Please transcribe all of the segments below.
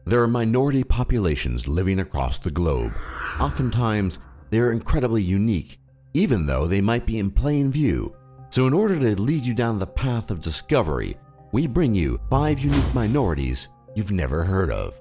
There are minority populations living across the globe. Oftentimes, they are incredibly unique, even though they might be in plain view. So in order to lead you down the path of discovery, we bring you 5 unique minorities you've never heard of.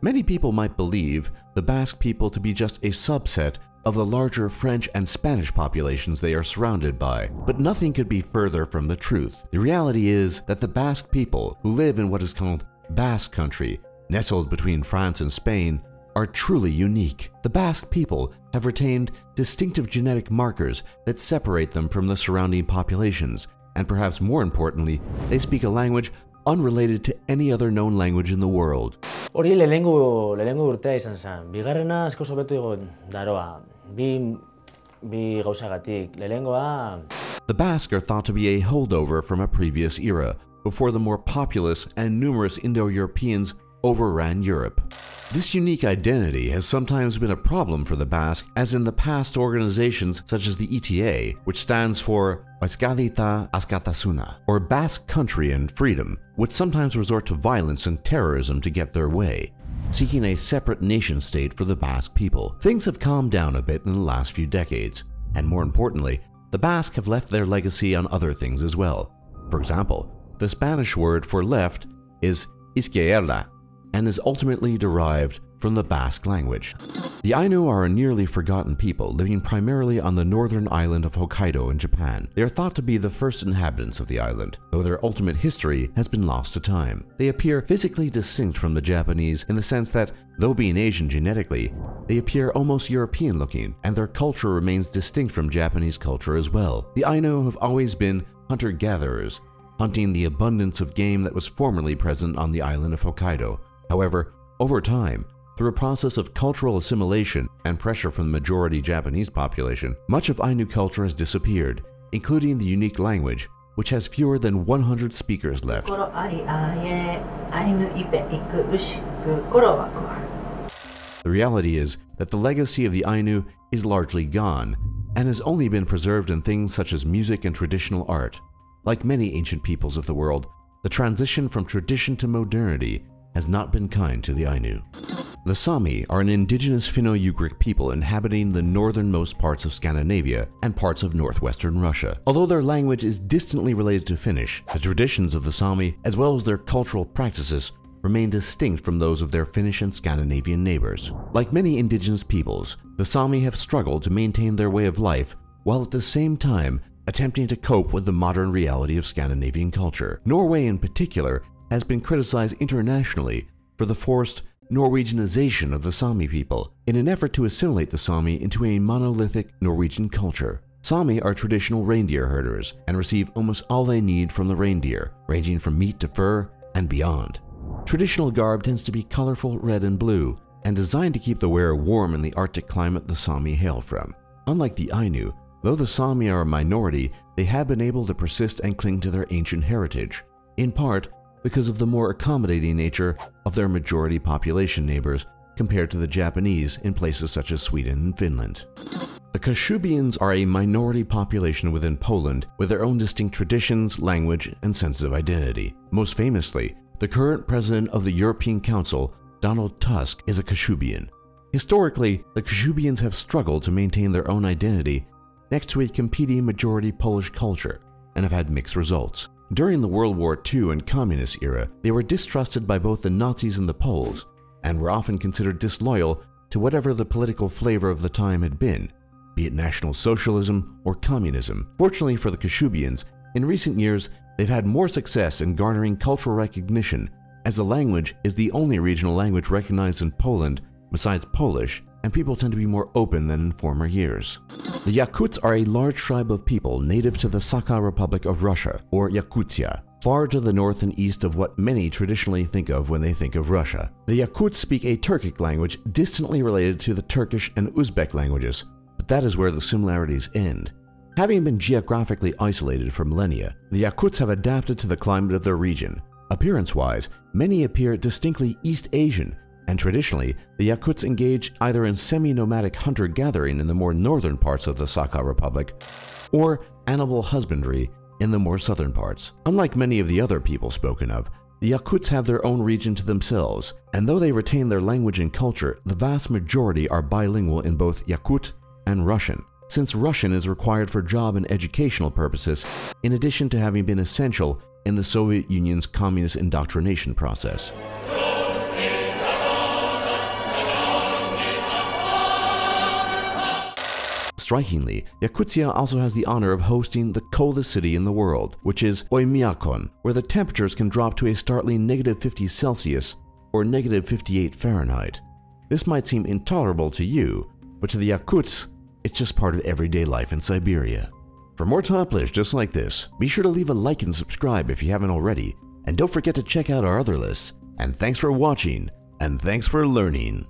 Many people might believe the Basque people to be just a subset of the larger French and Spanish populations they are surrounded by, but nothing could be further from the truth. The reality is that the Basque people, who live in what is called Basque Country, nestled between France and Spain, are truly unique. The Basque people have retained distinctive genetic markers that separate them from the surrounding populations, and perhaps more importantly, they speak a language unrelated to any other known language in the world. Hori lehenengo urtea izan zen. Bigarrena asko hobeto igo daroa. Bi gauzagatik. Lehenengoa... The Basque are thought to be a holdover from a previous era, before the more populous and numerous Indo-Europeans overran Europe. This unique identity has sometimes been a problem for the Basque, as in the past organizations such as the ETA, which stands for Euskadi eta Askatasuna, or Basque Country and Freedom, would sometimes resort to violence and terrorism to get their way, seeking a separate nation-state for the Basque people. Things have calmed down a bit in the last few decades, and more importantly, the Basque have left their legacy on other things as well. For example, the Spanish word for left is izquierda, and is ultimately derived from the Basque language. The Ainu are a nearly forgotten people living primarily on the northern island of Hokkaido in Japan. They are thought to be the first inhabitants of the island, though their ultimate history has been lost to time. They appear physically distinct from the Japanese in the sense that, though being Asian genetically, they appear almost European looking, and their culture remains distinct from Japanese culture as well. The Ainu have always been hunter-gatherers, hunting the abundance of game that was formerly present on the island of Hokkaido. However, over time, through a process of cultural assimilation and pressure from the majority Japanese population, much of Ainu culture has disappeared, including the unique language, which has fewer than 100 speakers left. The reality is that the legacy of the Ainu is largely gone and has only been preserved in things such as music and traditional art. Like many ancient peoples of the world, the transition from tradition to modernity has not been kind to the Ainu. The Sami are an indigenous Finno-Ugric people inhabiting the northernmost parts of Scandinavia and parts of northwestern Russia. Although their language is distantly related to Finnish, the traditions of the Sami, as well as their cultural practices, remain distinct from those of their Finnish and Scandinavian neighbors. Like many indigenous peoples, the Sami have struggled to maintain their way of life while at the same time attempting to cope with the modern reality of Scandinavian culture. Norway in particular has been criticized internationally for the forced Norwegianization of the Sami people in an effort to assimilate the Sami into a monolithic Norwegian culture. Sami are traditional reindeer herders and receive almost all they need from the reindeer, ranging from meat to fur and beyond. Traditional garb tends to be colorful red and blue and designed to keep the wearer warm in the Arctic climate the Sami hail from. Unlike the Ainu, though the Sami are a minority, they have been able to persist and cling to their ancient heritage, in part because of the more accommodating nature of their majority population neighbors compared to the Japanese in places such as Sweden and Finland. The Kashubians are a minority population within Poland with their own distinct traditions, language, and sense of identity. Most famously, the current president of the European Council, Donald Tusk, is a Kashubian. Historically, the Kashubians have struggled to maintain their own identity next to a competing majority Polish culture and have had mixed results. During the World War II and Communist era, they were distrusted by both the Nazis and the Poles, and were often considered disloyal to whatever the political flavor of the time had been, be it National Socialism or Communism. Fortunately for the Kashubians, in recent years, they've had more success in garnering cultural recognition, as the language is the only regional language recognized in Poland besides Polish, and people tend to be more open than in former years. The Yakuts are a large tribe of people native to the Sakha Republic of Russia, or Yakutia, far to the north and east of what many traditionally think of when they think of Russia. The Yakuts speak a Turkic language distantly related to the Turkish and Uzbek languages, but that is where the similarities end. Having been geographically isolated for millennia, the Yakuts have adapted to the climate of their region. Appearance-wise, many appear distinctly East Asian, and traditionally, the Yakuts engage either in semi-nomadic hunter-gathering in the more northern parts of the Sakha Republic, or animal husbandry in the more southern parts. Unlike many of the other people spoken of, The Yakuts have their own region to themselves, and though they retain their language and culture, the vast majority are bilingual in both Yakut and Russian, since Russian is required for job and educational purposes, in addition to having been essential in the Soviet Union's communist indoctrination process. Strikingly, Yakutia also has the honor of hosting the coldest city in the world, which is Oymyakon, where the temperatures can drop to a startling -50 Celsius or -58 Fahrenheit. This might seem intolerable to you, but to the Yakuts, it's just part of everyday life in Siberia. For more top lists just like this, be sure to leave a like and subscribe if you haven't already, and don't forget to check out our other lists. And thanks for watching, and thanks for learning.